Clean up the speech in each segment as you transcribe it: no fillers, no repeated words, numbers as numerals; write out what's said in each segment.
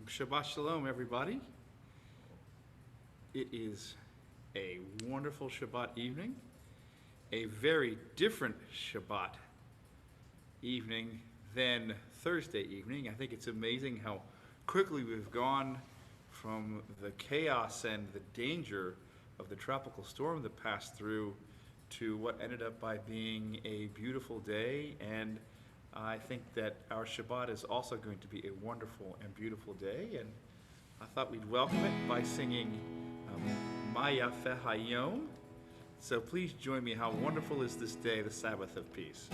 Shabbat Shalom, everybody. It is a wonderful Shabbat evening, a very different Shabbat evening than Thursday evening. I think it's amazing how quickly we've gone from the chaos and the danger of the tropical storm that passed through to what ended up by being a beautiful day. And I think that our Shabbat is also going to be a wonderful and beautiful day, and I thought we'd welcome it by singing Ma Yafeh Hayom. So please join me. How wonderful is this day, the Sabbath of peace.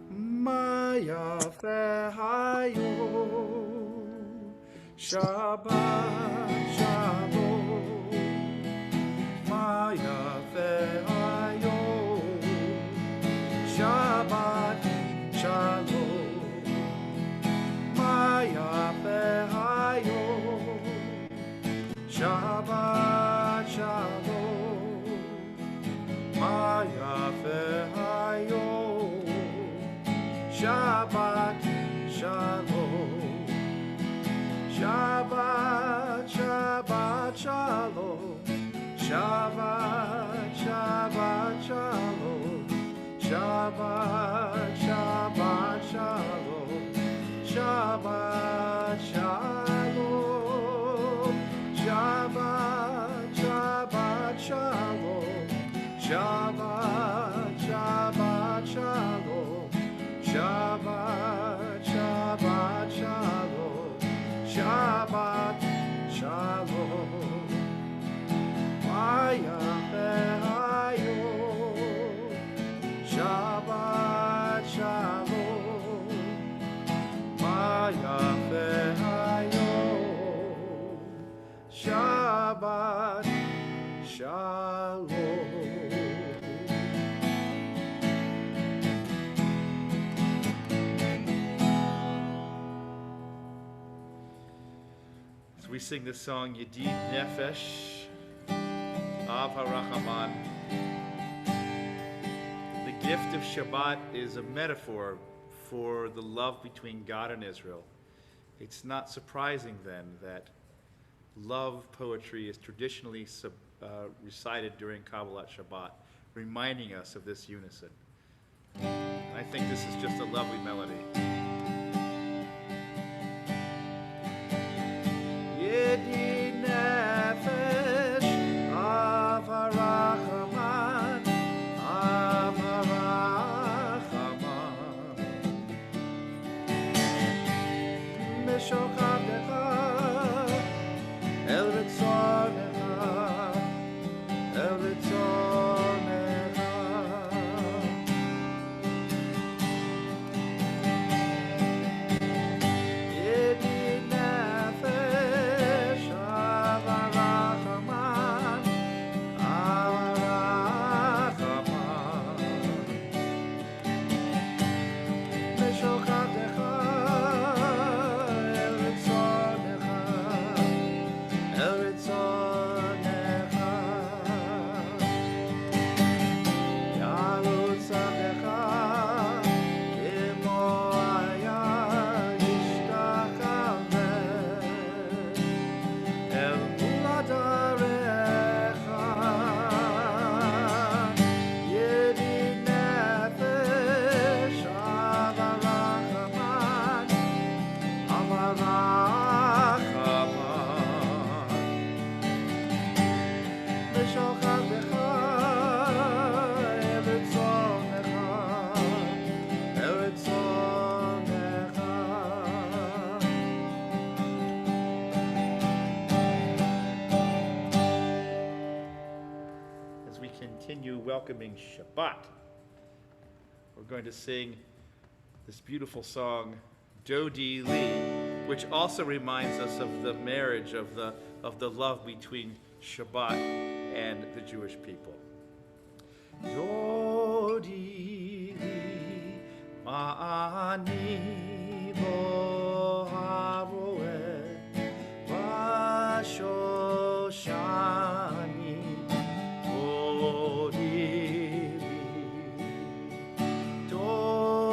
Ma Yafeh Hayom, Shabbat Shalom. Ma Yafeh Hayom, Shabbat Shalom. Ma Yafeh Hayom, Shabbat Shalom. Ma Yafeh Hayom, Shabbat Shalom. Shabbat, Shabbat Shalom. Shabbat, Shabbat Shalom. Shabbat, Shabbat Shalom. Shabbat Shalom. Shabbat, Shabbat Shalom. Shabbat, Shabbat Shalom. Shabbat, Shabbat Shalom. Shabbat Shalom. Ma Yafeh Hayom, Shabbat Shalom. Ma Yafeh Hayom, Shabbat Shalom. So we sing this song, Yedid Nefesh, Av HaRachaman. The gift of Shabbat is a metaphor for the love between God and Israel. It's not surprising then that love poetry is traditionally recited during Kabbalat Shabbat, reminding us of this unison. And I think this is just a lovely melody. Yedid Nefesh, Av HaRachaman, Av HaRachaman. Meshochadecha, El Ritzonecha, El Ritzonecha. Yedid Nefesh, Av HaRachaman, Av HaRachaman. Meshochadecha, El Ritzonecha, El Ritzonecha. Yalutzadecha, Imo Aya Yishtachaveh, El Muladarecha. Yedid Nefesh, Av HaRachaman, Av HaRachaman. Meshochadecha, El Ritzonecha, El Ritzonecha. As we continue welcoming Shabbat, we're going to sing this beautiful song, Dodi Li, which also reminds us of the marriage, of the love between Shabbat and the Jewish people. Dodi Li, Ma'ani bo haroeh, Vashoshani, Dodi Li, Dodi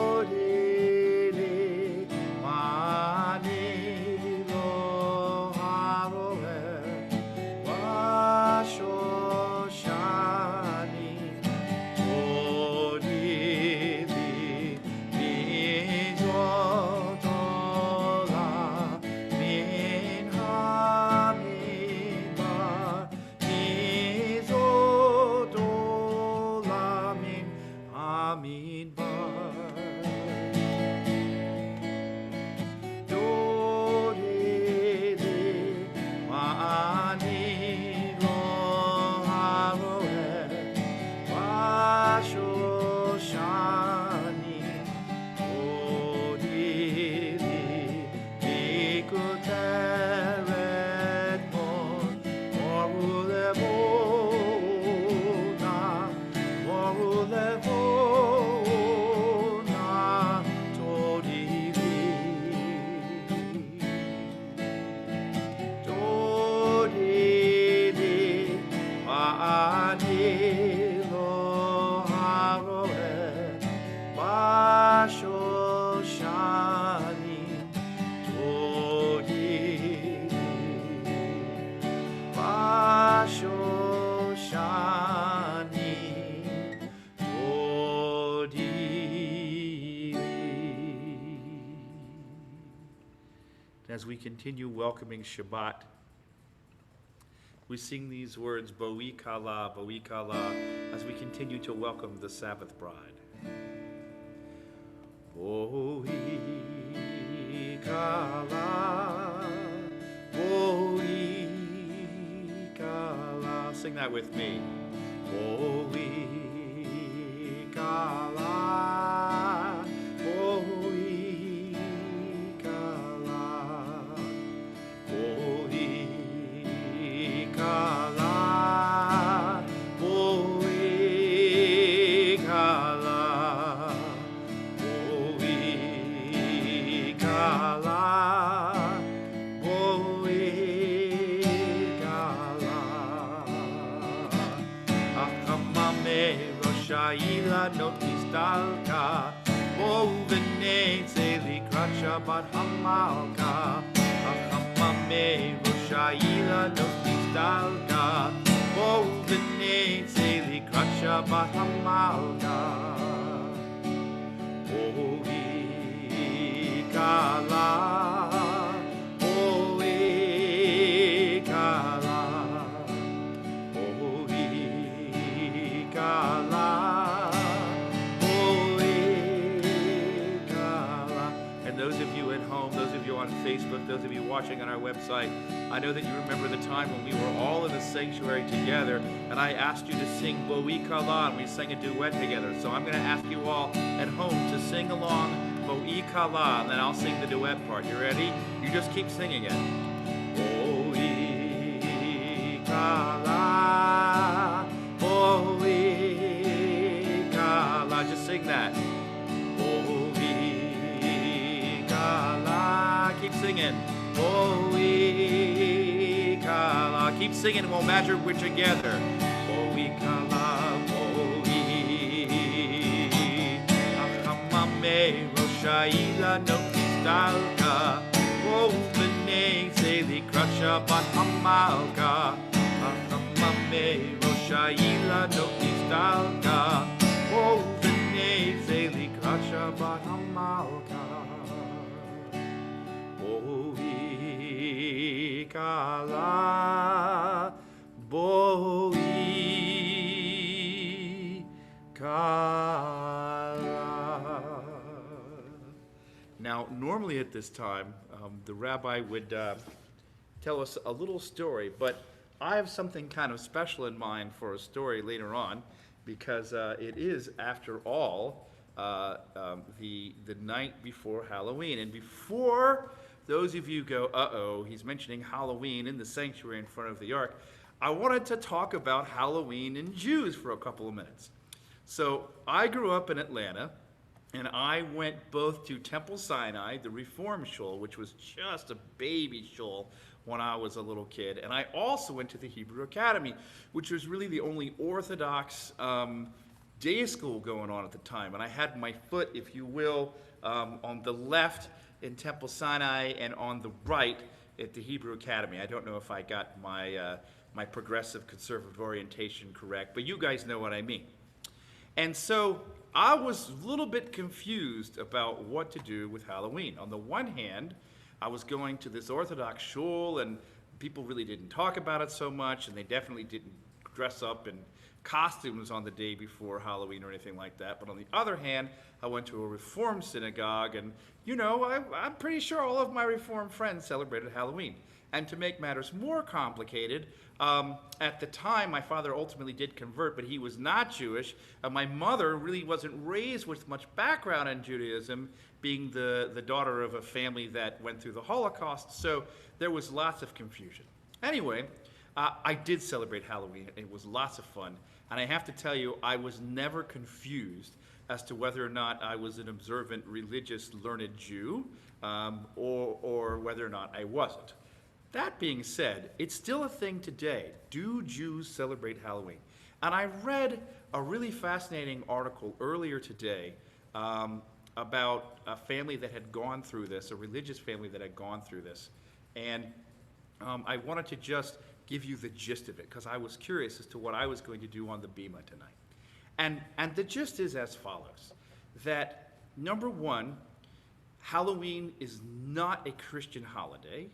as we continue welcoming Shabbat, we sing these words, Boi Kala, as we continue to welcome the Sabbath bride. Boi Kala, Boi Kala. Sing that with me. Boi Kala, Boi Kala, Boi Kala, Boi Kala, Boi Kala, Boi Kala. Achamame Roshaila notistalka, Bovene Zeli Shabbat Hamalka. Achamame Roshaila notistalka, Bovene Zeli Shabbat Hamalka. Boi Kala, Boi Kala, Boi Kala, Boi Kala. And those of you at home, those of you on Facebook, those of you watching on our website, I know that you remember the time when we were all in the sanctuary together, and I asked you to sing Boi Kala, and we sang a duet together. So I'm going to ask you all at home to sing along Boi Kala, and then I'll sing the duet part. You ready? You just keep singing it. Boi Kala, Boi Kala. Just sing that. Boi Kala. Keep singing. Boi Kala. Keep singing, and we'll measure we're together. Boi Kala, Boi. Achamame Roshaila notistalka, Bovene Zeli Shabbat Hamalka. Achamame Roshaila notistalka, Bovene Zeli Shabbat Hamalka. Boi Kala, Boi Kala. Now, normally at this time, the rabbi would tell us a little story, but I have something kind of special in mind for a story later on, because it is, after all, the night before Halloween. And before those of you go, uh-oh, he's mentioning Halloween in the sanctuary in front of the ark, I wanted to talk about Halloween and Jews for a couple of minutes. So I grew up in Atlanta, and I went both to Temple Sinai, the Reform shul, which was just a baby shul when I was a little kid, and I also went to the Hebrew Academy, which was really the only Orthodox day school going on at the time. And I had my foot, if you will, on the left in Temple Sinai and on the right at the Hebrew Academy. I don't know if I got my my progressive conservative orientation correct, but you guys know what I mean. And so I was a little bit confused about what to do with Halloween. On the one hand, I was going to this Orthodox shul, and people really didn't talk about it so much, and they definitely didn't dress up in costumes on the day before Halloween or anything like that. But on the other hand, I went to a Reform synagogue, and you know, I'm pretty sure all of my Reform friends celebrated Halloween. And to make matters more complicated, at the time, my father ultimately did convert, but he was not Jewish. My mother really wasn't raised with much background in Judaism, being the daughter of a family that went through the Holocaust, so there was lots of confusion. Anyway, I did celebrate Halloween. It was lots of fun, and I have to tell you, I was never confused as to whether or not I was an observant, religious, learned Jew, or whether or not I wasn't. That being said, it's still a thing today. Do Jews celebrate Halloween? And I read a really fascinating article earlier today about a family that had gone through this, a religious family that had gone through this. And I wanted to just give you the gist of it, because I was curious as to what I was going to do on the Bima tonight. And the gist is as follows, that number one, Halloween is not a Christian holiday.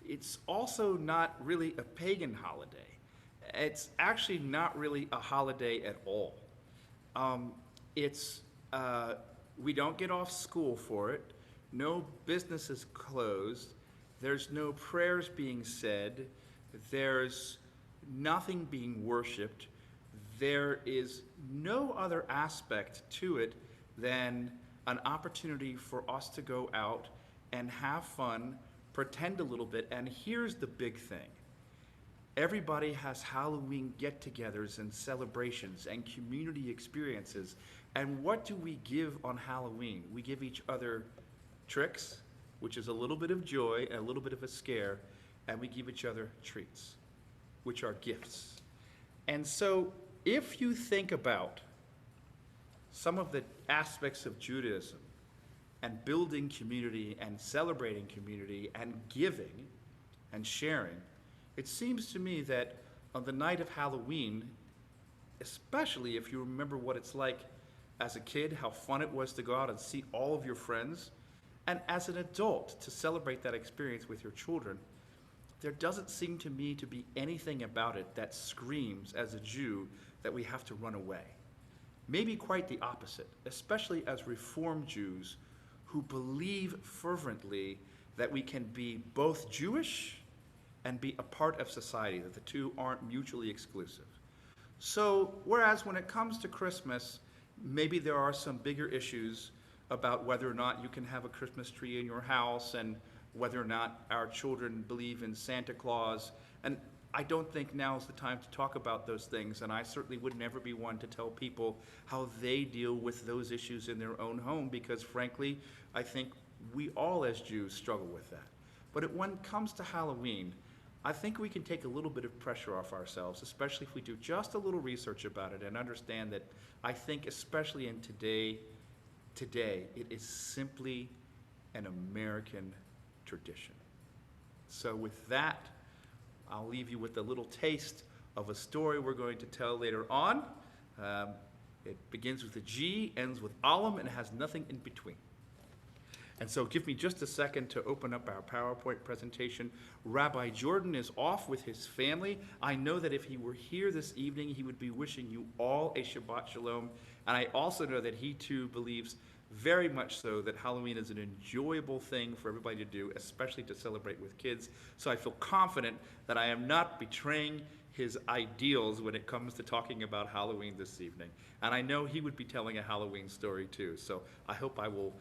It's also not really a pagan holiday. It's actually not really a holiday at all. It's we don't get off school for it. No business is closed. There's no prayers being said. There's nothing being worshiped. There is no other aspect to it than an opportunity for us to go out and have fun, pretend a little bit, and here's the big thing. Everybody has Halloween get-togethers and celebrations and community experiences. And what do we give on Halloween? We give each other tricks, which is a little bit of joy and a little bit of a scare, and we give each other treats, which are gifts. And so if you think about some of the aspects of Judaism and building community and celebrating community and giving and sharing, it seems to me that on the night of Halloween, especially if you remember what it's like as a kid, how fun it was to go out and see all of your friends, and as an adult to celebrate that experience with your children, there doesn't seem to me to be anything about it that screams as a Jew that we have to run away. Maybe quite the opposite, especially as Reformed Jews who believe fervently that we can be both Jewish and be a part of society, that the two aren't mutually exclusive. So, whereas when it comes to Christmas, maybe there are some bigger issues about whether or not you can have a Christmas tree in your house and whether or not our children believe in Santa Claus. And I don't think now is the time to talk about those things, and I certainly would never be one to tell people how they deal with those issues in their own home, because frankly, I think we all as Jews struggle with that. But when it comes to Halloween, I think we can take a little bit of pressure off ourselves, especially if we do just a little research about it and understand that I think especially in today, it is simply an American tradition. So with that, I'll leave you with a little taste of a story we're going to tell later on. It begins with a G, ends with Aleph, and has nothing in between. And so give me just a second to open up our PowerPoint presentation. Rabbi Jordan is off with his family. I know that if he were here this evening, he would be wishing you all a Shabbat Shalom. And I also know that he too believes very much so that Halloween is an enjoyable thing for everybody to do, especially to celebrate with kids. So I feel confident that I am not betraying his ideals when it comes to talking about Halloween this evening. And I know he would be telling a Halloween story too. So I hope I will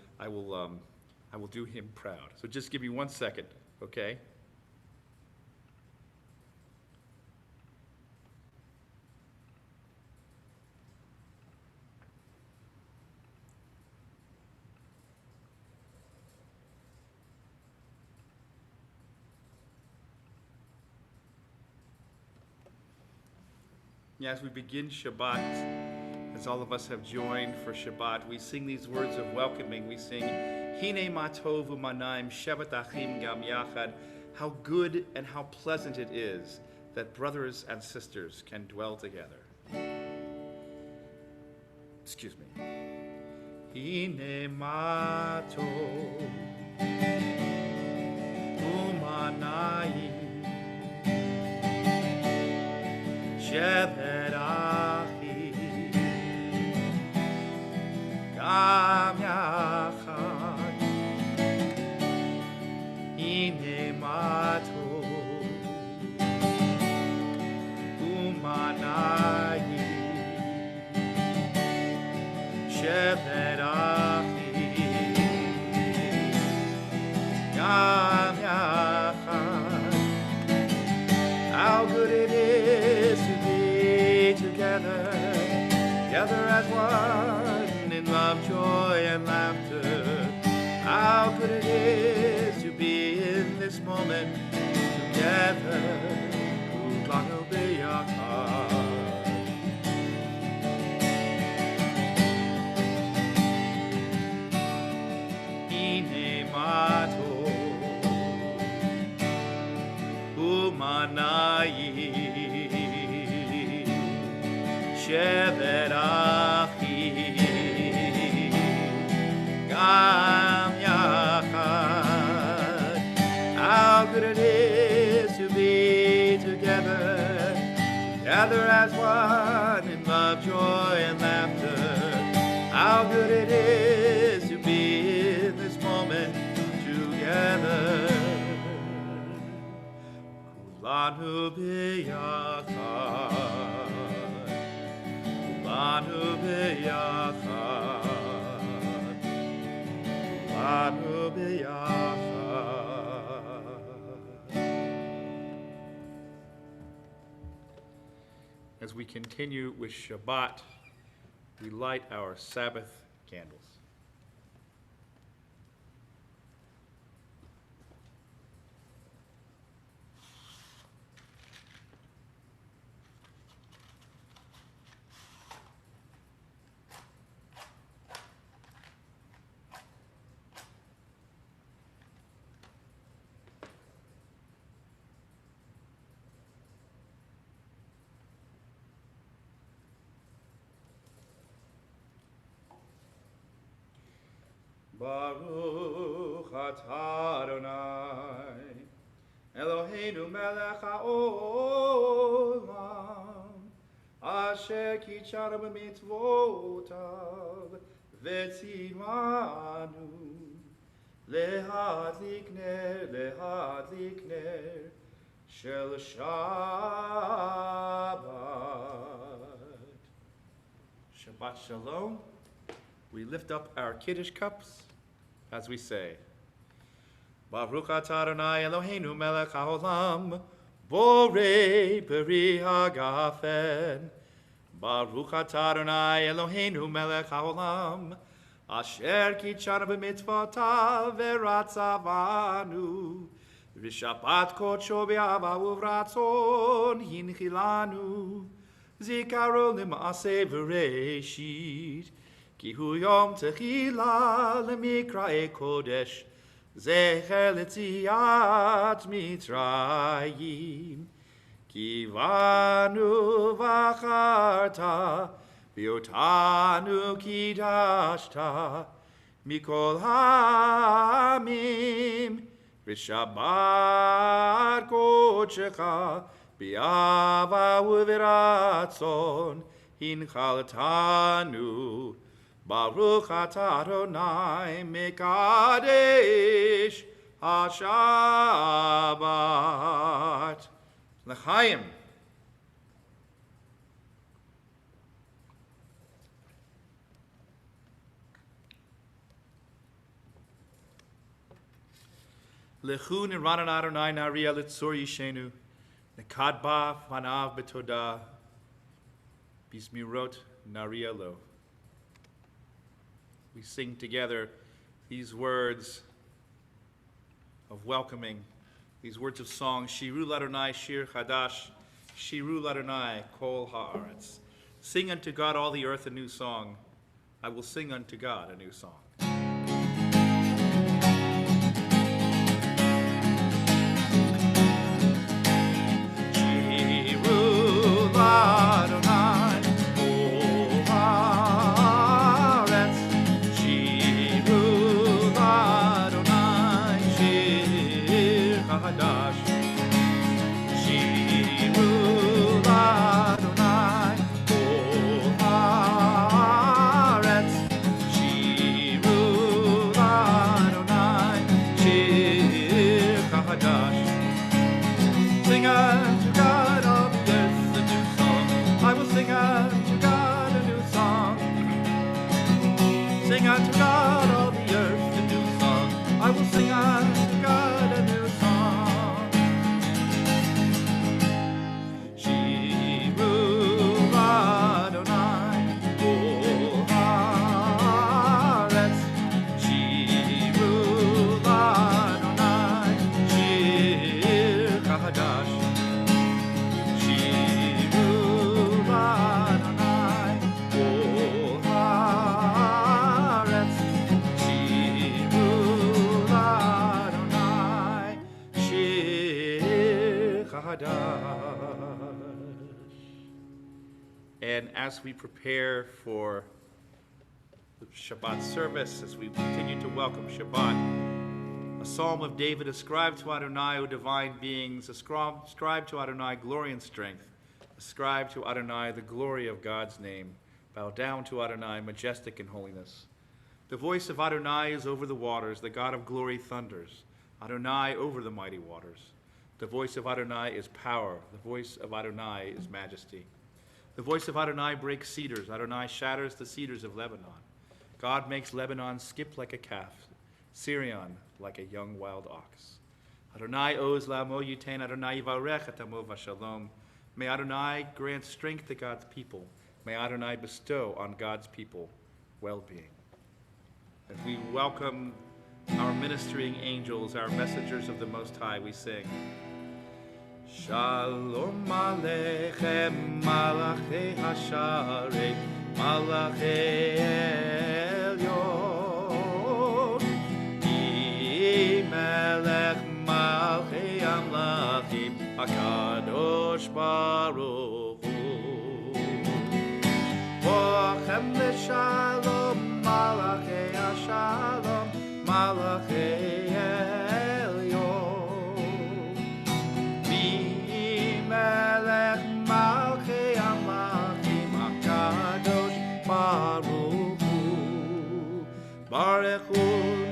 do him proud. So just give me 1 second, okay? As we begin Shabbat, as all of us have joined for Shabbat, we sing these words of welcoming. We sing, Hine ma tov u'manaim shevet achim gam yachad. How good and how pleasant it is that brothers and sisters can dwell together. Excuse me. Hine ma tov u'manaim shevet achim gam yachad. Hine ma tov u'manaim shevet achim gam yachad. How good it is to be together as one in love, joy, and laughter. How good it is to be in this moment together. Kulanu b'yachad. Hine ma tov u'manayim shevet achim gam yachad. gather as one in love, joy, and laughter. How good it is to be in this moment together. Kulanu biyachad, kulanu biyachad, kulanu biyachad. As we continue with Shabbat, we light our Sabbath candles. Baruch atah Adonai, Eloheinu melech haolam, asher kitzanu b'mitzvotav, v'tzivanu, lehadlik ner, shel Shabbat. Shabbat Shalom. We lift up our Kiddush cups as we say, Baruch atah Adonai Eloheinu melech haolam, borei peri hagafen. Baruch atah Adonai Eloheinu melech haolam, asher kitzanu b'mitzvotav v'ratzavanu, v'shabbat kodsho b'ahava uvratzon hinchilanu, zikaron l'maaseh v'reishit, Ki hu yom techila lemikrae kodesh, zecher letziat Mitzrayim. Ki vanu vacharta, viotanu kidashta, mikol hamim, v'shabbat kodshecha, bi'ava uviratzon, hinchaltanu. Baruch atah Adonai mekadesh ha-Shabbat. L'chaim. Lechu niranan Adonai nariya litzor yishenu, nekadba fanav betodah, bismirot nariya lo. We sing together these words of welcoming, these words of song, Shiru l'Adonai shir chadash, Shiru l'Adonai kol haaretz. Sing unto God all the earth a new song. I will sing unto God a new song. Shiru l'Adonai. Sing unto God all the earth a new song. I will sing unto God a new song. Shiru Adonai kol haaretz. Shiru Adonai shir chadash. Shiru Adonai kol haaretz. And as we prepare for the Shabbat service, as we continue to welcome Shabbat, a psalm of David ascribed to Adonai, O divine beings, ascribed to Adonai glory and strength, a Ascribe to Adonai the glory of God's name. Bow down to Adonai, majestic in holiness. The voice of Adonai is over the waters. The God of glory thunders. Adonai over the mighty waters. The voice of Adonai is power. The voice of Adonai is majesty. The voice of Adonai breaks cedars. Adonai shatters the cedars of Lebanon. God makes Lebanon skip like a calf, Syrian like a young wild ox. Adonai oz la'amo yitain, Adonai yivarech et amo v'shalom. May Adonai grant strength to God's people. May Adonai bestow on God's people well-being. As we welcome our ministering angels, our messengers of the Most High, we sing, Shalom Aleichem, Malachei Hasharei, Malachei Elyon, Melech Malchei Amlachim, HaKadosh Baruch Hu. Bochem L'Shalom, Malachei HaShalom, Malachei Elyon, Melech Malchei Amlachim, HaKadosh Baruch Hu. Baruch Hu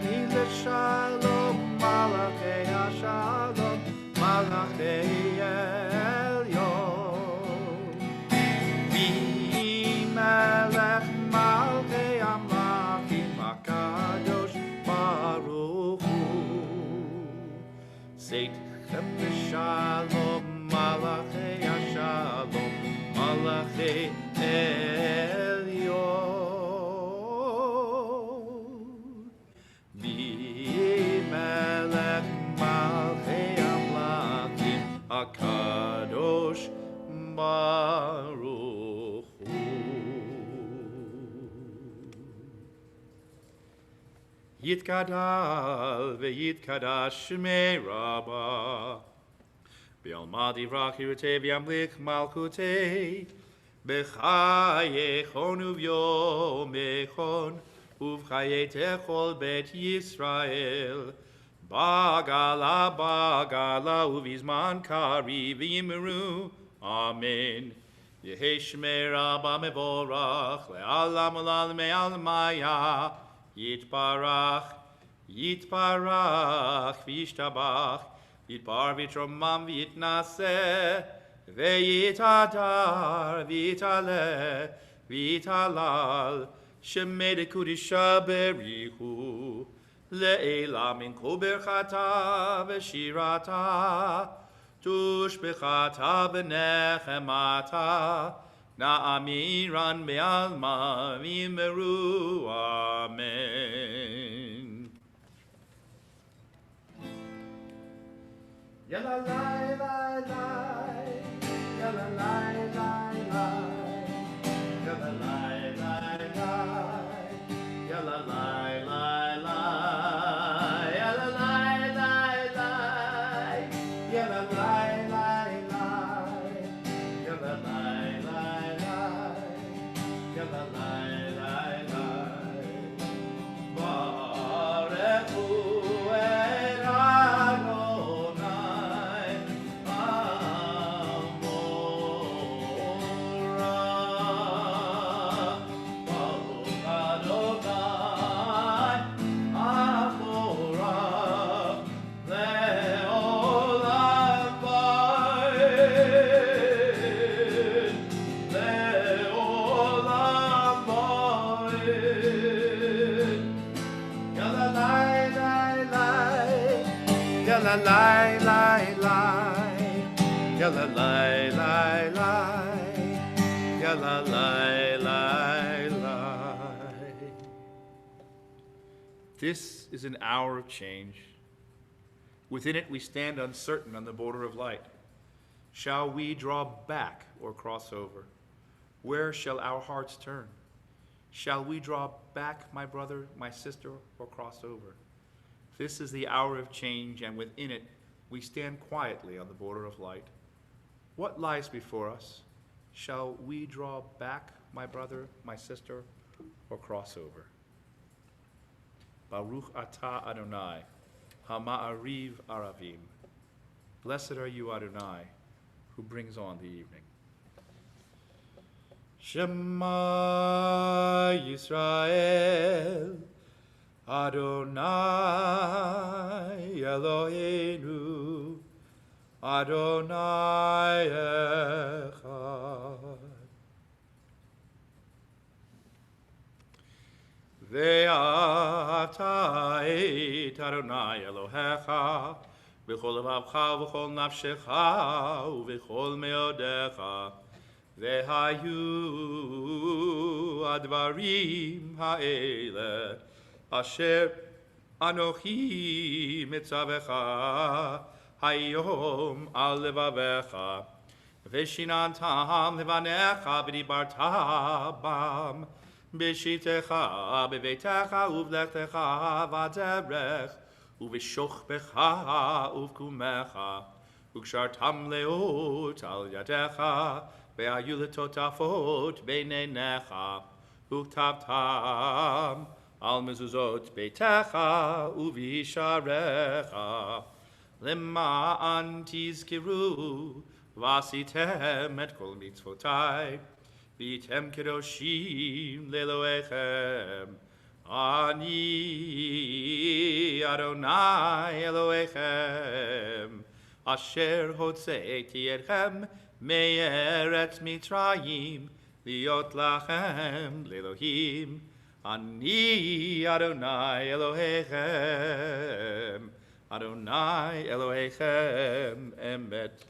Ni L'Shalom, Malachei HaShalom, Malachei Elyon, Melech Malchei Amlachim, HaKadosh Baruch Hu. Seitchem L'Shalom, Malachei HaShalom, Malachei Elyon, Melech Malchei Amlachim, HaKadosh Baruch Hu. Yitkadal ve'yitkadash Shmei Rabbah, B'alma divrach yirutei v'yamlich malchutei, B'chayechon uvyomechon, Uv'chayei techol bet Yisrael, Bagala bagala uvizman kari v'yimru, Amen. Yehei Shmei Rabbah mevorach, Le'alam u'lal me'al maya, Yitbarach, Yitbarach, V'yishtabach, Yitbar v'yitromam v'yitnaseh, V'yitadar, V'yitaleh, V'yitalal, Shemei dekudisha berihu, Le'ela min kol berchata v'shirata, Tushbechata v'nechemata, Na'amiran be'alma v'yimeru. Amen. Yalla lai lai lai, yalla lai lai lai, yalla lai lai lai, yalla lai lai lai, yalla lai lai lai, yalla lai lai lai, yalla lai lai lai, yalla lai lai lai. Baruch Hu et Adonai, Amorah. Baruch Adonai, Amorah, Le'olam va'ed, Le'olam va'ed. Yalla lai lai lai, yalla lai lai lai, yalla lai lai lai, yalla lai lai lai. This is an hour of change. Within it we stand uncertain on the border of light. Shall we draw back or cross over? Where shall our hearts turn? Shall we draw back, my brother, my sister, or cross over? This is the hour of change, and within it we stand quietly on the border of light. What lies before us? Shall we draw back, my brother, my sister, or cross over? Baruch atah Adonai, hama'ariv aravim. Blessed are you, Adonai, who brings on the evening. Shema Yisrael, Adonai Eloheinu, Adonai Echad. Ve'ata et Adonai Elohecha, v'chol levavcha v'chol nafshecha, u'v'chol meodecha, ve'hayu advarim ha'ele, asher anochi mitzavecha, hayom al levavecha, ve'shinantam levanecha v'dibarta bam, b'shitecha b'veitecha uv'lechtecha v'aderech, uv'shochbecha uv'kumecha, u'kshartam leot al yadecha, ve'ayu letotafot b'neinecha, u'ktavtam al mezuzot beitecha uv'isharecha, lema'an tizkiru v'asitem et kol mitzvotai, V'yitem kedoshim le'Elohechem, ani Adonai Elohechem, asher hotzeiti etchem me'eretz Mitzrayim, liot lachem le'Elohim, ani Adonai Elohechem, Adonai Elohechem emet.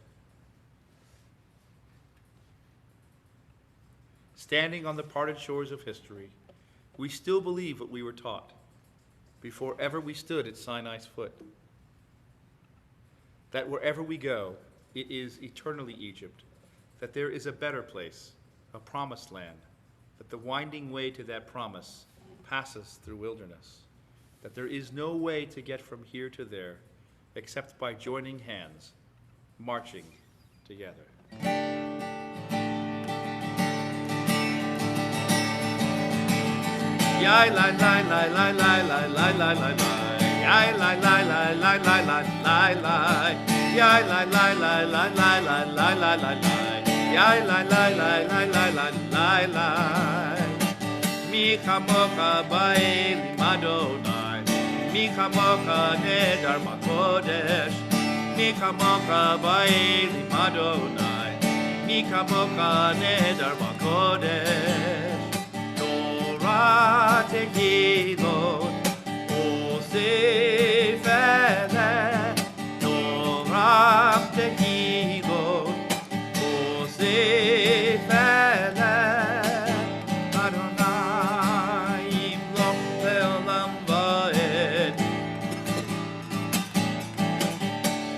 Standing on the parted shores of history, we still believe what we were taught before ever we stood at Sinai's foot. That wherever we go, it is eternally Egypt, that there is a better place, a promised land, that the winding way to that promise passes through wilderness, that there is no way to get from here to there except by joining hands, marching together. Yai lai lai lai lai lai lai lai lai lai lai. Yai lai lai lai lai lai lai lai lai. Yai lai lai lai lai lai lai lai lai lai lai. Yai lai lai lai lai lai lai lai lai. Mi chamocha ba'elim Adonai. Mi chamocha nedar b'kodesh. Mi chamocha ba'elim Adonai. Mi chamocha nedar b'kodesh. Tehilot, Osef Eleh, Torah Tehilot, Osef Eleh, Adonai Yimloch Le'olam Va'ed.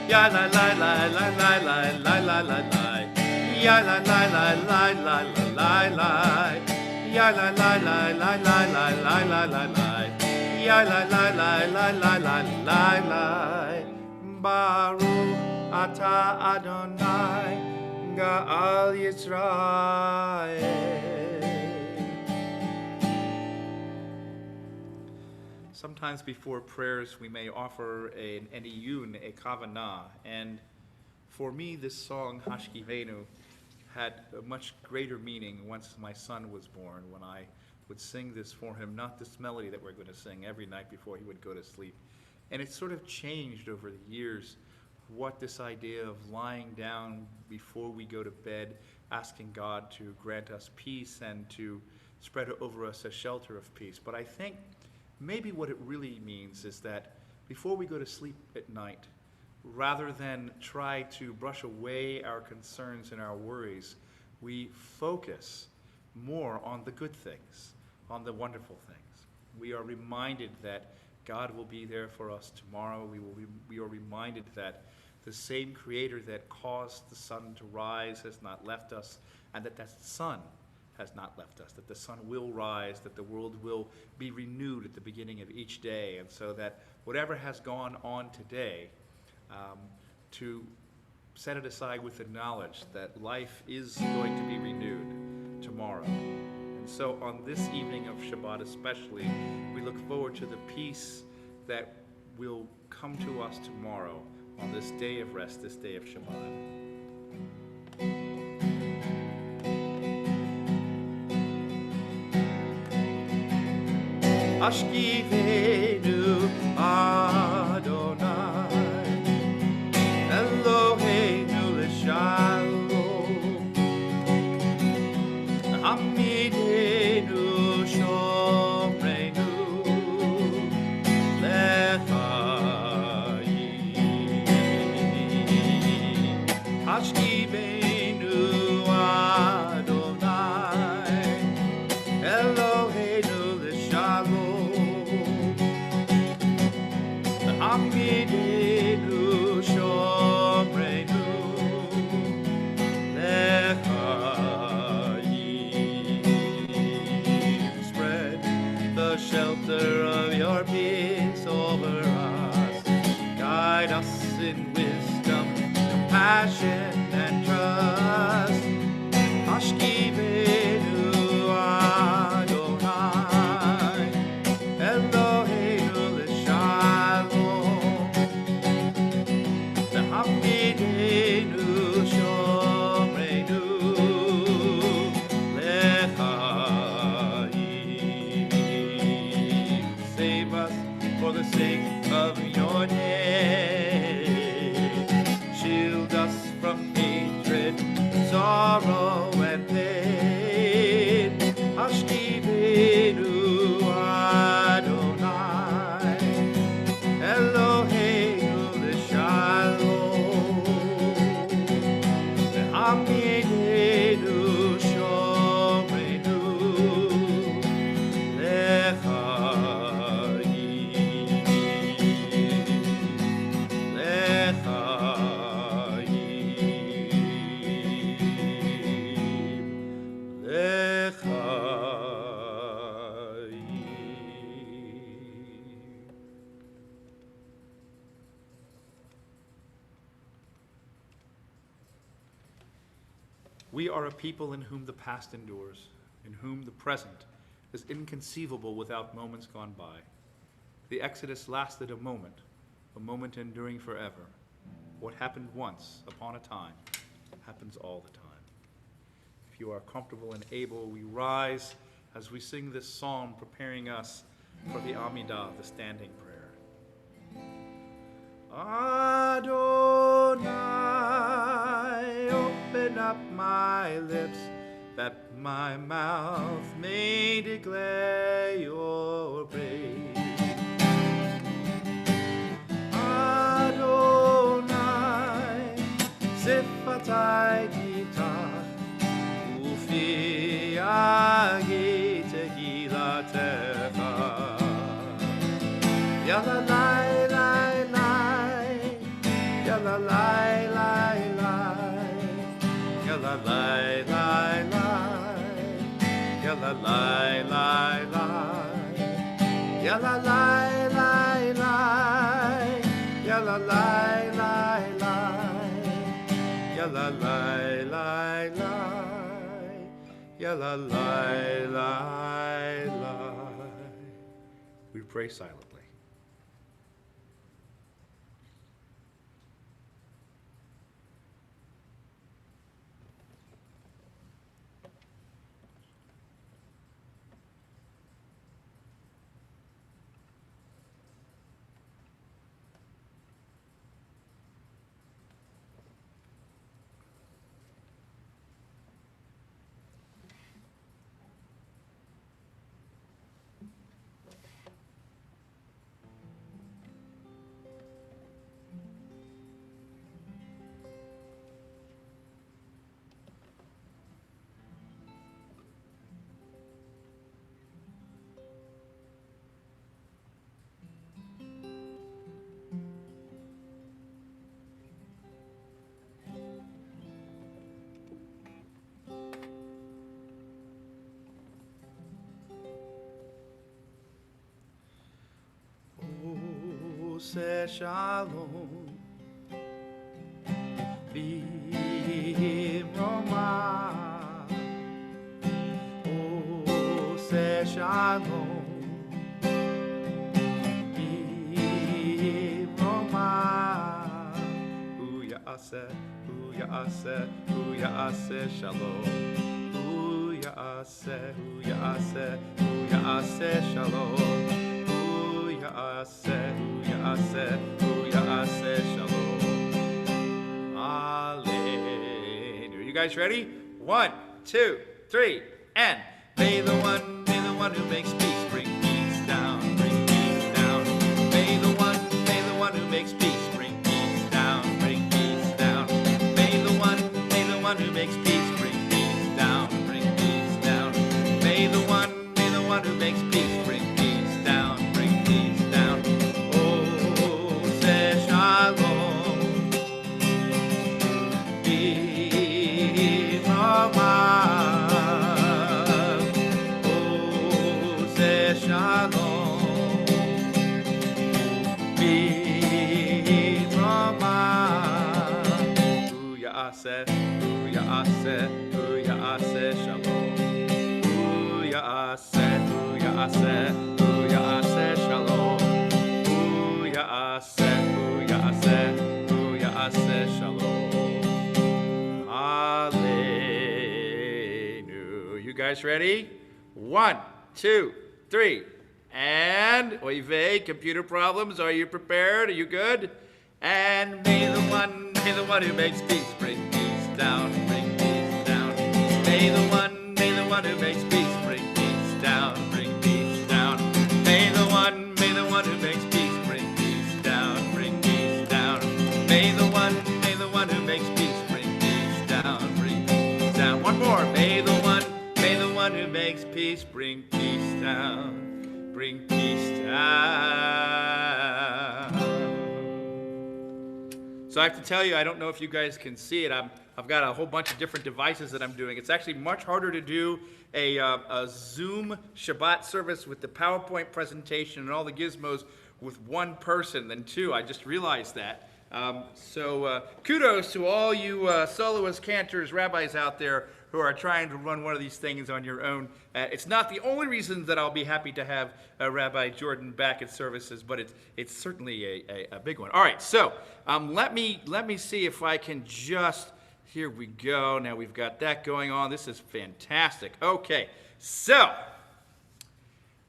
Ya la la la la la la la la la la, ya la la la la la la la. Ya la la la la la la la la la la. Ya la la la la la la la la. Baruch Ata Adonai Ga'al Yisrael. Sometimes before prayers we may offer an iyun, a kavanah, and for me this song Hashkivenu had a much greater meaning once my son was born, when I would sing this for him, not this melody that we're going to sing every night before he would go to sleep. And it sort of changed over the years what this idea of lying down before we go to bed, asking God to grant us peace and to spread over us a shelter of peace. But I think maybe what it really means is that before we go to sleep at night, rather than try to brush away our concerns and our worries, we focus more on the good things, on the wonderful things. We are reminded that God will be there for us tomorrow. We are reminded that the same Creator that caused the sun to rise has not left us, and that sun has not left us, that the sun will rise, that the world will be renewed at the beginning of each day, and so that whatever has gone on today, to set it aside with the knowledge that life is going to be renewed tomorrow. And so on this evening of Shabbat especially, we look forward to the peace that will come to us tomorrow on this day of rest, this day of Shabbat. Ashkivenu Adonai, Eloheinu l'shalom, Hamidenu Shomreinu Lechayim, Ashkivenu Adonai, Eloheinu l'shalom, Hamidenu Shomreinu Lechayim. Spread the shelter of your peace over us. Guide us in wisdom, compassion, and trust. Ashkivenu Adonai, Eloheinu l'shalom, Hamidenu Shomreinu Lechayim. Save us for the sake of your name. Shield us from hatred, sorrow, and pain. Ashkivenu Adonai, Eloheinu l'shalom, Hamidenu Shomreinu Lechayim, Lechayim, Lechayim. We are a people in whom the past endures, in whom the present is inconceivable without moments gone by. The Exodus lasted a moment enduring forever. What happened once upon a time happens all the time. If you are comfortable and able, we rise as we sing this psalm, preparing us for the Amidah, the standing prayer. Adonai, open up my lips, that my mouth may declare your praise. Adonai, sifatai gitach, ufi agi tehilatecha. Yalla lai lai lai, yalla lai lai lai, yalla lai lai lai, yalla lai lai lai, yalla lai lai lai, yalla lai lai lai, yalla lai lai lai, yalla lai lai lai. We pray silently. Say Shalom, B'Roma. Oh, say Shalom, B'Roma. Hu Ya'aseh, Hu Ya'aseh, Hu Ya'aseh Shalom, Hu ya'aseh, hu ya'aseh, hu ya'aseh shalom. Hu ya'aseh, hu ya'aseh, hu ya'aseh shalom. Hallelujah. You guys ready? 1, 2, 3, and may the one who makes peace bring peace down, bring peace down. May the one who makes peace bring peace down, bring peace down. May the one who makes peace bring peace down, bring peace down. May the one who makes peace bring peace down, bring peace down. Oh, say shalom. Be Ramah. Oh, say shalom. Be Ramah. Hu ya'aseh, hu ya'aseh, hu ya'aseh shalom. Hu ya'aseh, hu ya'aseh, hu ya'aseh shalom. Hu ya'aseh, hu ya'aseh, hu ya'aseh shalom. Hallelujah. You guys ready? 1, 2, 3, and oy vey, computer problems. Are you prepared? Are you good? And may the one who makes peace bring peace down, bring peace down. May the one who makes peace bring peace down, bring peace down. May the one who makes peace bring peace down, bring peace down. May the one who makes peace bring peace down, bring peace down. One more. May the one who makes peace bring peace down, bring peace down. So I have to tell you, I don't know if you guys can see it. I've got a whole bunch of different devices that I'm doing. It's actually much harder to do a Zoom Shabbat service with the PowerPoint presentation and all the gizmos with one person than two. I just realized that. So kudos to all you soloists, cantors, rabbis out there who are trying to run one of these things on your own. It's not the only reason that I'll be happy to have Rabbi Jordan back at services, but it's certainly a big one. All right, so let me see if I can just, here we go. Now we've got that going on. This is fantastic. Okay, so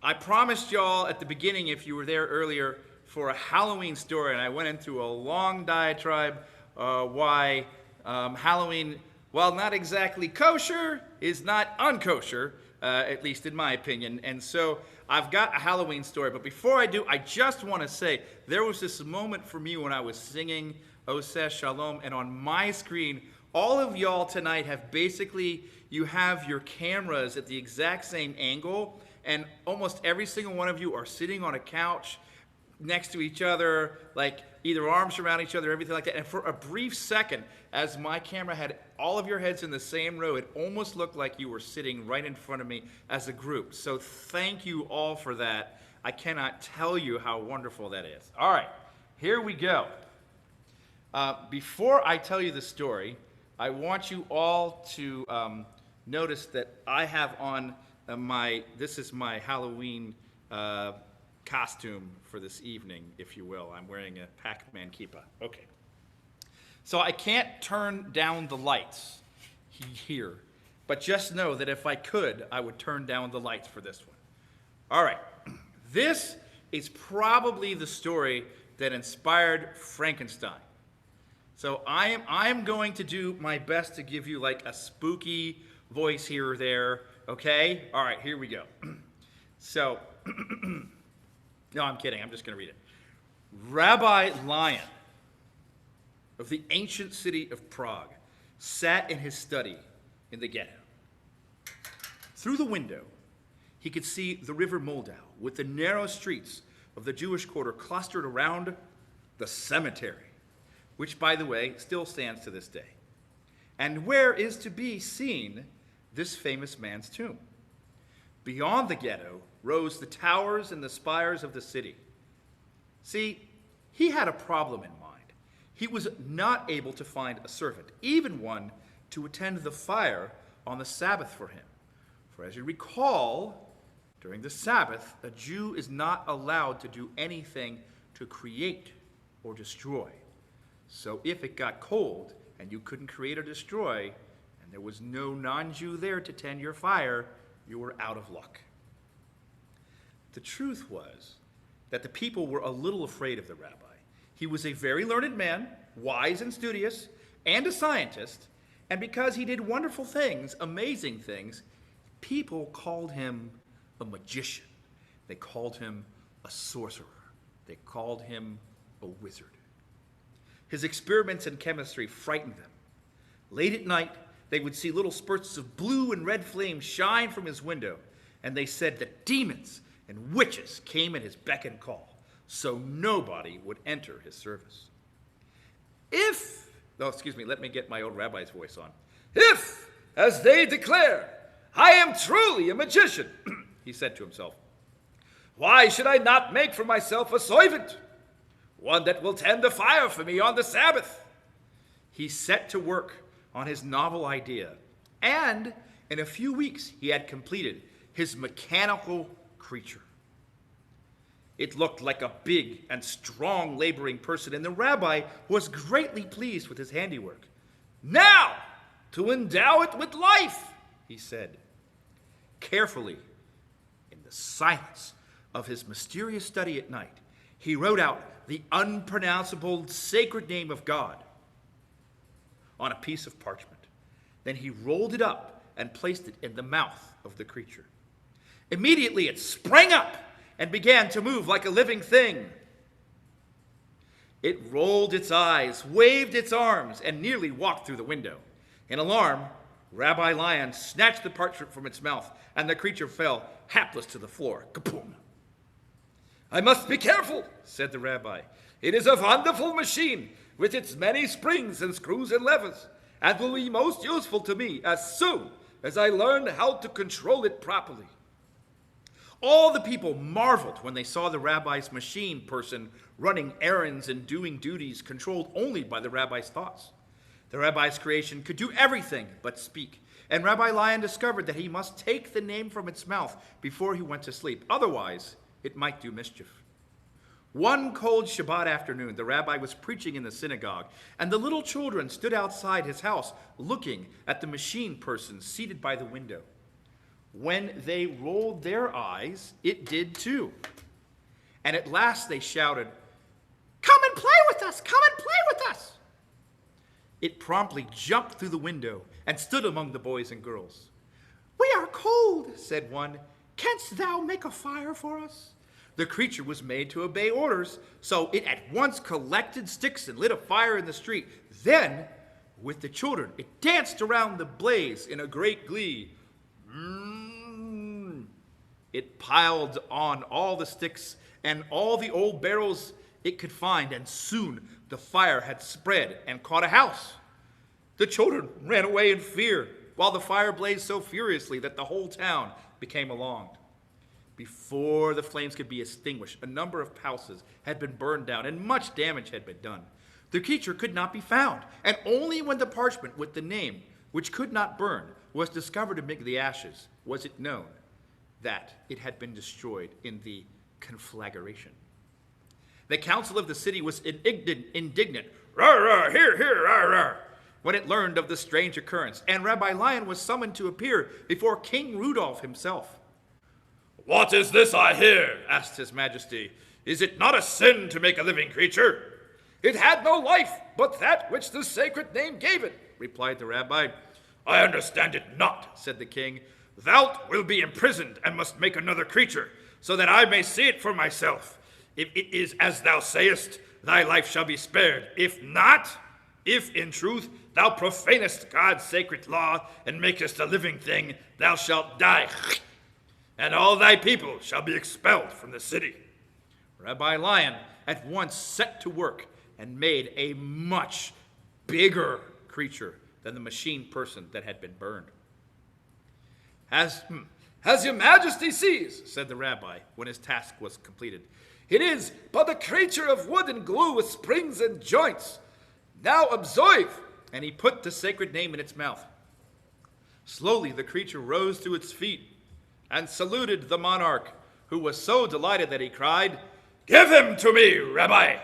I promised y'all at the beginning, if you were there earlier, for a Halloween story, and I went into a long diatribe why Halloween, while not exactly kosher, is not unkosher, at least in my opinion. And so I've got a Halloween story. But before I do, I just want to say there was this moment for me when I was singing Oseh Shalom, and on my screen, all of y'all tonight have basically, you have your cameras at the exact same angle, and almost every single one of you are sitting on a couch next to each other, like either arms around each other, everything like that. And for a brief second, as my camera had all of your heads in the same row, it almost looked like you were sitting right in front of me as a group. So thank you all for that. I cannot tell you how wonderful that is. All right, here we go. Before I tell you the story, I want you all to notice that I have on this is my Halloween costume for this evening, if you will. I'm wearing a Pac-Man kippah. Okay. So I can't turn down the lights here, but just know that if I could, I would turn down the lights for this one. All right. This is probably the story that inspired Frankenstein. So I am going to do my best to give you like a spooky voice here or there, okay? All right, here we go. So, no, I'm kidding. I'm just going to read it. Rabbi Lion of the ancient city of Prague sat in his study in the ghetto. Through the window, he could see the river Moldau with the narrow streets of the Jewish quarter clustered around the cemetery, which, by the way, still stands to this day, and where is to be seen this famous man's tomb. Beyond the ghetto rose the towers and the spires of the city. See, he had a problem in mind. He was not able to find a servant, even one to attend the fire on the Sabbath for him. For as you recall, during the Sabbath, a Jew is not allowed to do anything to create or destroy. So if it got cold and you couldn't create or destroy, and There was no non-Jew there to tend your fire. You were out of luck. The truth was that the people were a little afraid of the rabbi. He was a very learned man, wise and studious, and a scientist, and because he did wonderful things, amazing things, people called him a magician. They called him a sorcerer. They called him a wizard. His experiments in chemistry frightened them. Late at night, they would see little spurts of blue and red flame shine from his window, and they said that demons and witches came at his beck and call, so nobody would enter his service. Let me get my old rabbi's voice on. If, as they declare, I am truly a magician, he said to himself, why should I not make for myself a servant, one that will tend the fire for me on the Sabbath? He set to work on his novel idea, and in a few weeks he had completed his mechanical creature. It looked like a big and strong laboring person, and the rabbi was greatly pleased with his handiwork. Now, to endow it with life, he said. Carefully, in the silence of his mysterious study at night, he wrote out the unpronounceable sacred name of God on a piece of parchment. Then he rolled it up and placed it in the mouth of the creature. Immediately it sprang up and began to move like a living thing. It rolled its eyes, waved its arms, and nearly walked through the window. In alarm, Rabbi Lion snatched the parchment from its mouth, and the creature fell hapless to the floor. Kaboom! I must be careful, said the rabbi. It is a wonderful machine with its many springs and screws and levers, and will be most useful to me as soon as I learn how to control it properly. All the people marveled when they saw the rabbi's machine person running errands and doing duties controlled only by the rabbi's thoughts. The rabbi's creation could do everything but speak, and Rabbi Lion discovered that he must take the name from its mouth before he went to sleep. Otherwise, it might do mischief. One cold Shabbat afternoon, the rabbi was preaching in the synagogue, and the little children stood outside his house looking at the machine person seated by the window. When they rolled their eyes, it did too. And at last they shouted, "Come and play with us! Come and play with us!" It promptly jumped through the window and stood among the boys and girls. "We are cold," said one. "Canst thou make a fire for us?" The creature was made to obey orders, so it at once collected sticks and lit a fire in the street. Then, with the children, it danced around the blaze in a great glee. It piled on all the sticks and all the old barrels it could find, and soon the fire had spread and caught a house. The children ran away in fear, while the fire blazed so furiously that the whole town became alarmed. Before the flames could be extinguished, a number of houses had been burned down, and much damage had been done. The creature could not be found, and only when the parchment with the name, which could not burn, was discovered amid the ashes, was it known that it had been destroyed in the conflagration. The council of the city was indignant, "Rah, rah, here, here, rah, rah," when it learned of the strange occurrence, and Rabbi Lion was summoned to appear before King Rudolph himself. "What is this I hear?" asked his majesty. "Is it not a sin to make a living creature?" "It had no life but that which the sacred name gave it," replied the rabbi. "I understand it not," said the king. "Thou wilt be imprisoned and must make another creature, so that I may see it for myself. If it is as thou sayest, thy life shall be spared. If not, if in truth thou profanest God's sacred law and makest a living thing, thou shalt die, and all thy people shall be expelled from the city." Rabbi Lion at once set to work and made a much bigger creature than the machine person that had been burned. As your majesty sees," said the rabbi when his task was completed, "it is but a creature of wood and glue with springs and joints. Now observe," and he put the sacred name in its mouth. Slowly the creature rose to its feet and saluted the monarch, who was so delighted that he cried, "Give him to me, Rabbi."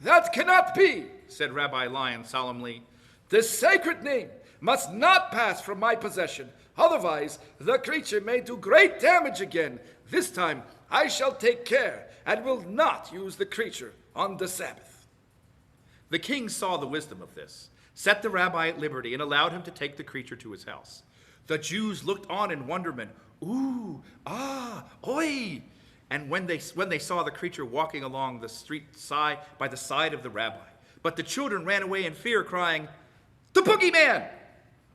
"That cannot be," said Rabbi Lion solemnly. "The sacred name must not pass from my possession. Otherwise, the creature may do great damage again. This time, I shall take care and will not use the creature on the Sabbath." The king saw the wisdom of this, set the rabbi at liberty, and allowed him to take the creature to his house. The Jews looked on in wonderment. Ooh, ah, oi! And when they saw the creature walking along the street side by the side of the rabbi. But the children ran away in fear, crying, "The boogeyman!"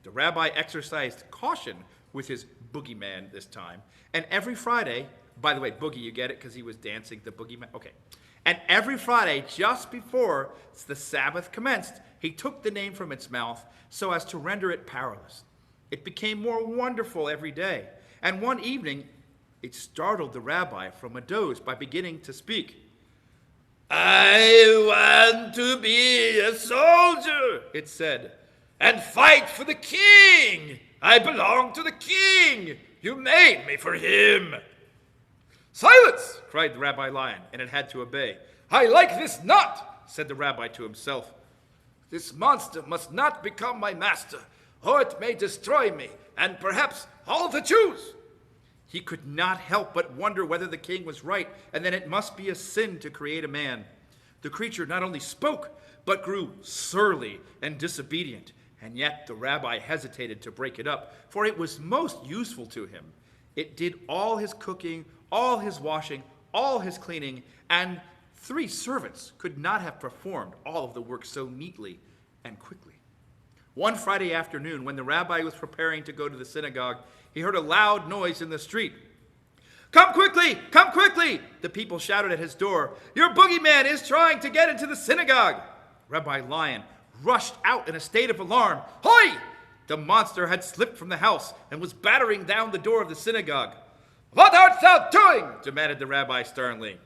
The rabbi exercised caution with his boogeyman this time. And every Friday, by the way, boogie, you get it because he was dancing the boogeyman? Okay. And every Friday, just before the Sabbath commenced, he took the name from its mouth so as to render it powerless. It became more wonderful every day. And one evening, it startled the rabbi from a doze by beginning to speak. "I want to be a soldier," it said, "and fight for the king. I belong to the king. You made me for him." "Silence!" cried the Rabbi Lion, and it had to obey. "I like this not," said the rabbi to himself. "This monster must not become my master, or it may destroy me, and perhaps all the Jews." He could not help but wonder whether the king was right, and that it must be a sin to create a man. The creature not only spoke, but grew surly and disobedient, and yet the rabbi hesitated to break it up, for it was most useful to him. It did all his cooking, all his washing, all his cleaning, and 3 servants could not have performed all of the work so neatly and quickly. One Friday afternoon, when the rabbi was preparing to go to the synagogue, he heard a loud noise in the street. "Come quickly! Come quickly!" the people shouted at his door. "Your boogeyman is trying to get into the synagogue." Rabbi Lion rushed out in a state of alarm. "Hoi!" The monster had slipped from the house and was battering down the door of the synagogue. "What art thou doing?" demanded the rabbi sternly.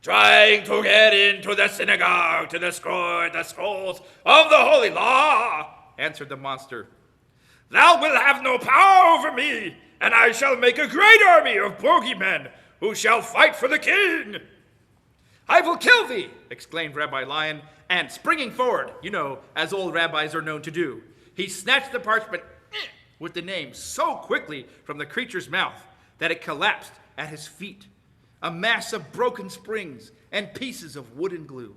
"Trying to get into the synagogue to destroy the scrolls of the holy law," answered the monster. "Thou wilt have no power over me, and I shall make a great army of bogeymen who shall fight for the king." "I will kill thee!" exclaimed Rabbi Lion, and springing forward, as old rabbis are known to do, he snatched the parchment with the name so quickly from the creature's mouth that it collapsed at his feet, a mass of broken springs and pieces of wooden glue.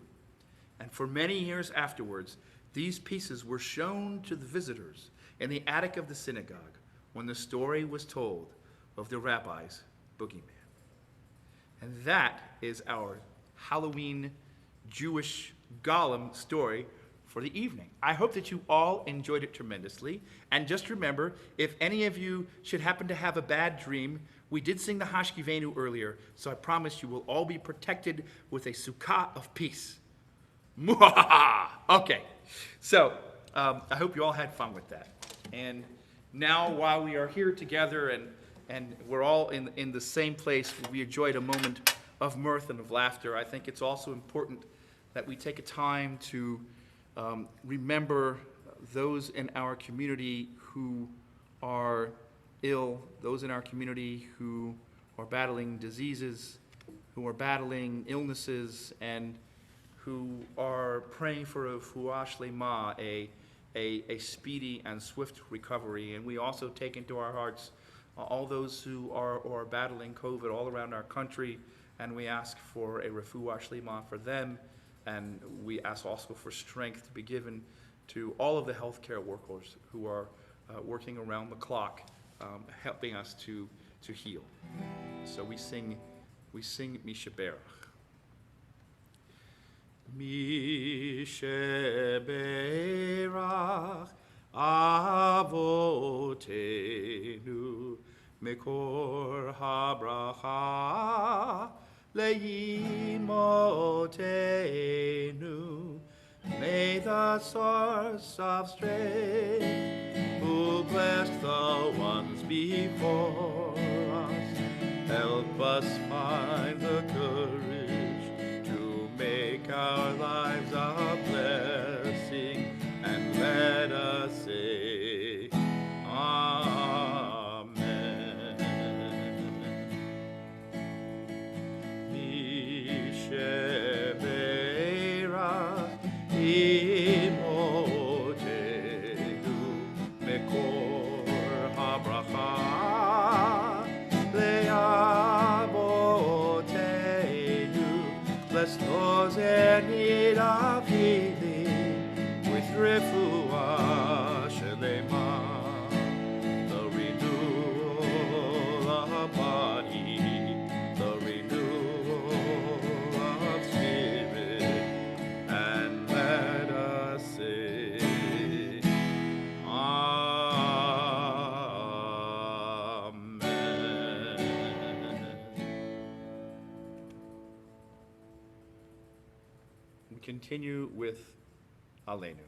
And for many years afterwards, these pieces were shown to the visitors in the attic of the synagogue when the story was told of the rabbi's boogeyman. And that is our Halloween Jewish golem story for the evening. I hope that you all enjoyed it tremendously. And just remember, if any of you should happen to have a bad dream, we did sing the Hashkivenu earlier, so I promise you will all be protected with a sukkah of peace. Okay, so I hope you all had fun with that. And now, while we are here together and we're all in the same place, we enjoyed a moment of mirth and of laughter, I think it's also important that we take a time to remember those in our community who are ill, those in our community who are battling diseases, who are battling illnesses, and who are praying for a refuah shlema, a speedy and swift recovery. And we also take into our hearts all those who are battling COVID all around our country, and we ask for a refuah shlema for them, and we ask also for strength to be given to all of the healthcare workers who are working around the clock, helping us to heal. So we sing Mishaberach. Mishaberach Avotenu Mekor habracha Leimotenu. May the source of strength, who blessed the ones before us, help us find the courage to make our lives a blessing, and let us say, Amen. Mishaberach Imotenu continue with Aleinu.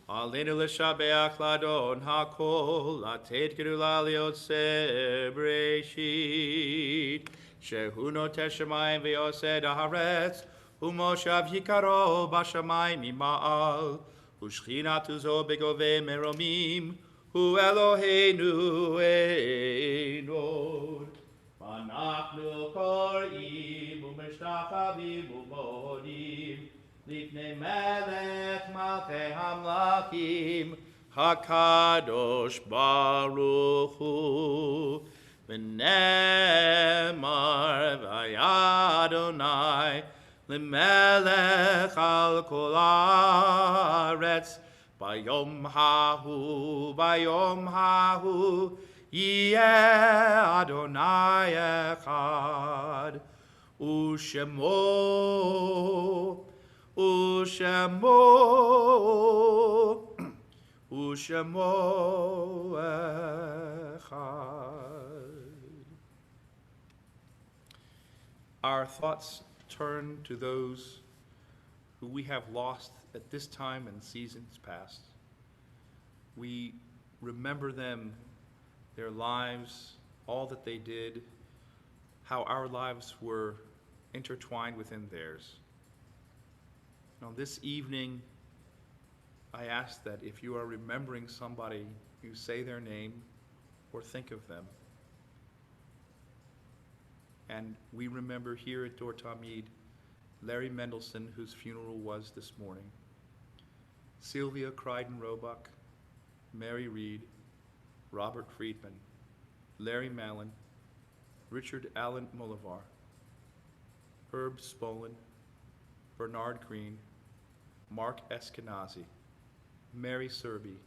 Aleinu l'shabeach l'adon hakol, latet gedula liyotzeh breshit, shehu noteh shamayim v'yoseh haaretz, umoshav yikaro b'shamayim mima'al, u'shchinatu zo begove meromim, hu Eloheinu einod. Anachnu korim u'mishtachavim u'modim lifnei melech malchei hamlachim hakadosh baruch hu v'nemar v'yadonai l'melech al kol haaretz bayom hahu Yeh Adonai Echad, Ushemo Echad. Our thoughts turn to those who we have lost at this time and seasons past. We remember them, their lives, all that they did, how our lives were intertwined within theirs. Now, this evening, I ask that if you are remembering somebody, you say their name or think of them. And we remember here at Dor Tamid, Larry Mendelson, whose funeral was this morning, Sylvia Crichton-Roebuck, Mary Reed, Robert Friedman, Larry Mallon, Richard Allen Mullivar, Herb Spolin, Bernard Green, Mark Eskenazi, Mary Serby,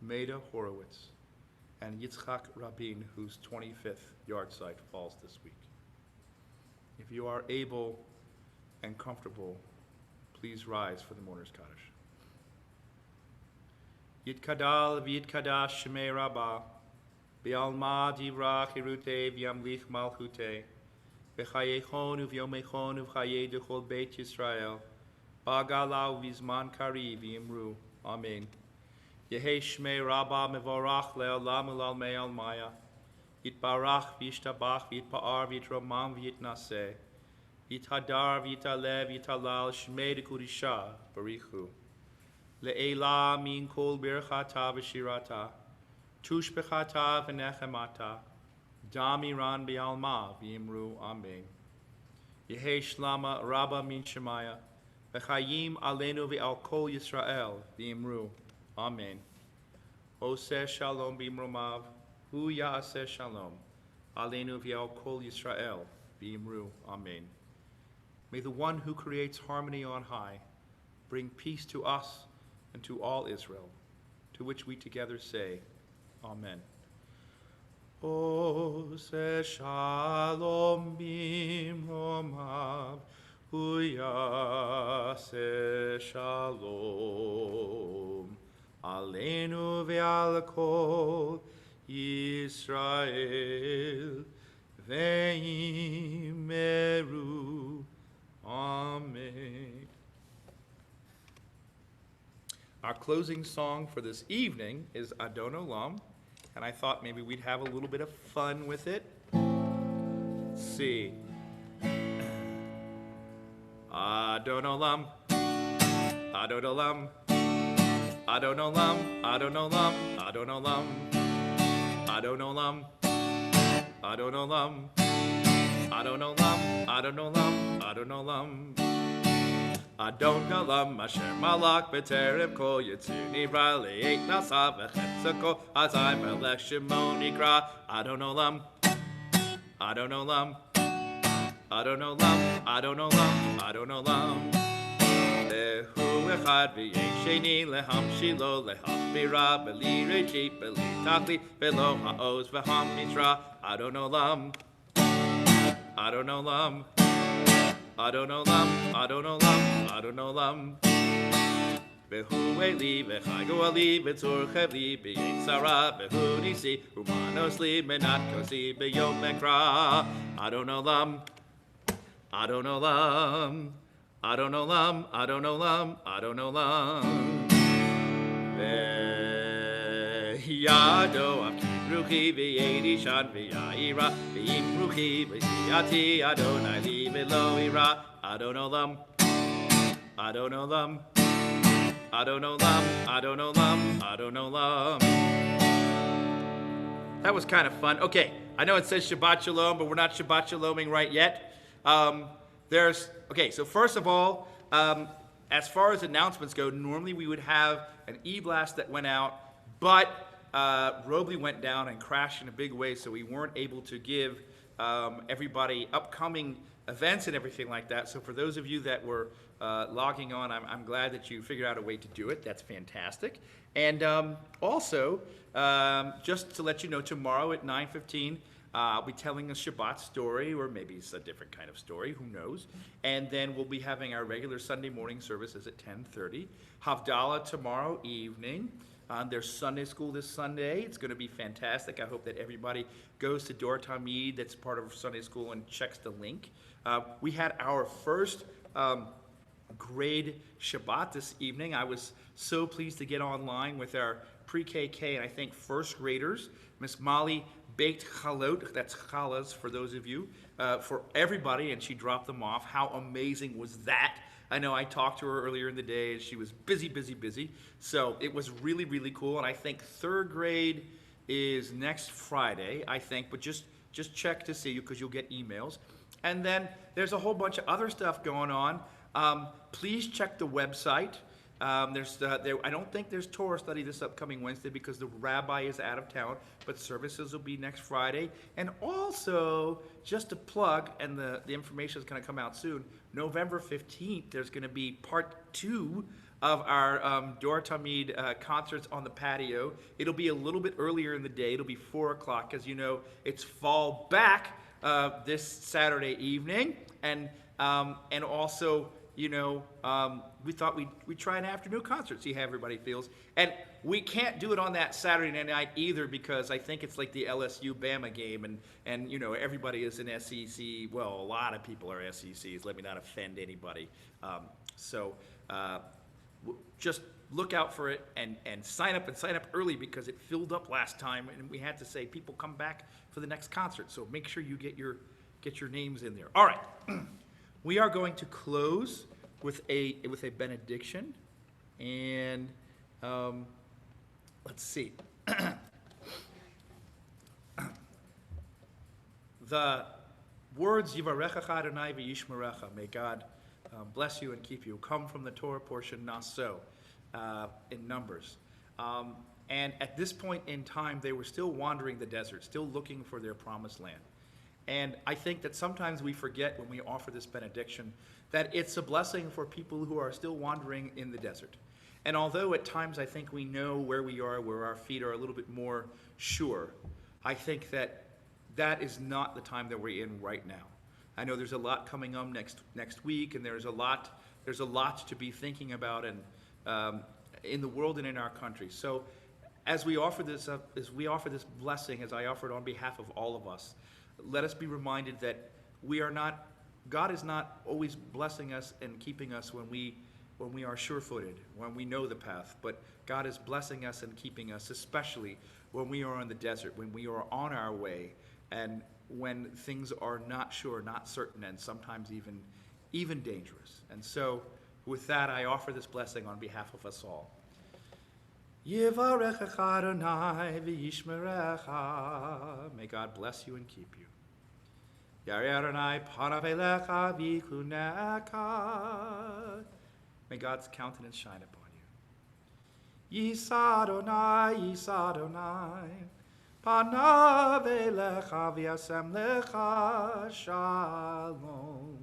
Maida Horowitz, and Yitzchak Rabin, whose 25th yahrzeit falls this week. If you are able and comfortable, please rise for the mourner's Kaddish. Yitkadal v'yitkadash shemei Rabbah, v'alma divrach hirutei v'yamlich malchutei, v'chayechon uv'yomechon uv'chayei dechol beit Yisrael, ba'gala uv'zman kari v'yimru. Amen. Yehei shmei Rabbah mevorach le'olam u'lalmei almaya, yitbarach v'yishtabach v'yitpa'ar v'yitromam v'yitnaseh, yithadar v'yitaleh v'yitalal shmei dekudisha barichu. Le'ela min kol birchata v'shirata, tush bechata v'nechemata, damiran bi'alma v'yimru. Amen. Yehei shlama rabba min shemaya, v'chayim aleinu v'al kol Yisrael v'yimru. Amen. Oseh shalom b'imromav, hu ya'aseh shalom, aleinu v'al kol Yisrael v'yimru. Amen. May the one who creates harmony on high bring peace to us and to all Israel, to which we together say, Amen. Oseh shalom b'imromav, hu ya'aseh shalom, aleinu ve'al kol Yisrael ve'imeru. Amen. Our closing song for this evening is Adon Olam, and I thought maybe we'd have a little bit of fun with it. Let's see. Adon Olam, Adon Olam, Adon Olam, Adon Olam, Adon Olam, Adon Olam, Adon Olam, Adon Olam, Adon Olam, Adon Olam. Adon Olam asher malach b'terem kol yitzir nivra le'eit nasa v'chetzako azai melech shemo nikra. Adon Olam, Adon Olam, Adon Olam, Adon Olam, Adon Olam. Lehu echad v'yein sheni lehamshilo lehachbira b'li reshit b'li tachli v'lo ha'oz v'ham mitra. Adon Olam, Adon Olam, Adon Olam, Adon Olam, Adon Olam. Behu eli v'chaygu ali v'tzorchev li b'yitzara behu nisi umanos li menat kosi b'yom ekra. Adon Olam, Adon Olam, Adon Olam, Adon Olam, Adon Olam. Ve'yado Ruchi v'yedi shan v'ya'ira v'yim ruchi v'siyati Adonai li v'lo ira Adon Olam, Adon Olam, Adon Olam, Adon Olam, Adon Olam. That was kind of fun. Okay, I know it says Shabbat Shalom, but we're not Shabbat Shaloming right yet. So first of all, as far as announcements go, normally we would have an e-blast that went out, but Robley went down and crashed in a big way, so we weren't able to give everybody upcoming events and everything like that. So for those of you that were logging on, I'm glad that you figured out a way to do it. That's fantastic. And also, just to let you know, tomorrow at 9:15, I'll be telling a Shabbat story, or maybe it's a different kind of story, who knows. And then we'll be having our regular Sunday morning services at 10:30. Havdalah tomorrow evening. There's Sunday school this Sunday. It's going to be fantastic. I hope that everybody goes to Dor Tamid, that's part of Sunday school, and checks the link. We had our first grade Shabbat this evening. I was so pleased to get online with our pre-KK and I think first graders. Miss Molly baked chalot, that's challahs for those of you, for everybody, and she dropped them off. How amazing was that? I know I talked to her earlier in the day and she was busy. So it was really, really cool. And I think third grade is next Friday, I think, but just check to see, because you'll get emails. And then there's a whole bunch of other stuff going on. Please check the website. I don't think there's Torah study this upcoming Wednesday because the rabbi is out of town, but services will be next Friday. And also, just a plug, and the information is going to come out soon, November 15th, there's going to be part 2 of our Dor Tamid concerts on the patio. It'll be a little bit earlier in the day. It'll be 4 o'clock. As you know, it's fall back this Saturday evening. And also, we thought we'd try an afternoon concert, see how everybody feels. And we can't do it on that Saturday night either, because I think it's like the LSU Bama game, and everybody is an SEC. Well, a lot of people are SECs. Let me not offend anybody. Just look out for it and sign up early, because it filled up last time, and we had to say people come back for the next concert. So make sure you get your names in there. All right. We are going to close with a benediction, and let's see. The words Yivarecha Adonai v'yishmerecha, may God bless you and keep you, come from the Torah portion Naso in Numbers. And at this point in time, they were still wandering the desert, still looking for their promised land. And I think that sometimes we forget when we offer this benediction that it's a blessing for people who are still wandering in the desert. And although at times I think we know where we are, where our feet are a little bit more sure, I think that is not the time that we're in right now. I know there's a lot coming up next week, and there's a lot to be thinking about, and in the world and in our country. So as we offer this blessing, as I offer it on behalf of all of us, let us be reminded that God is not always blessing us and keeping us when we are sure-footed, when we know the path, but God is blessing us and keeping us, especially when we are in the desert, when we are on our way, and when things are not sure, not certain, and sometimes even dangerous. And so, with that, I offer this blessing on behalf of us all. Yivarecha Adonai v'yishmerecha. May God bless you and keep you. Yarei Adonai panav elecha v'yichuneka. May God's countenance shine upon you. Yisa Adonai panav elecha v'yasem lecha shalom.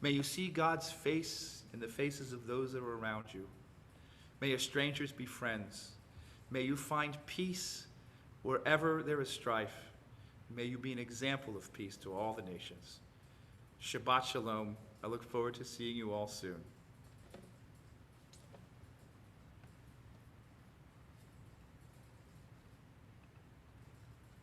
May you see God's face in the faces of those that are around you. May your strangers be friends. May you find peace wherever there is strife. May you be an example of peace to all the nations. Shabbat Shalom. I look forward to seeing you all soon.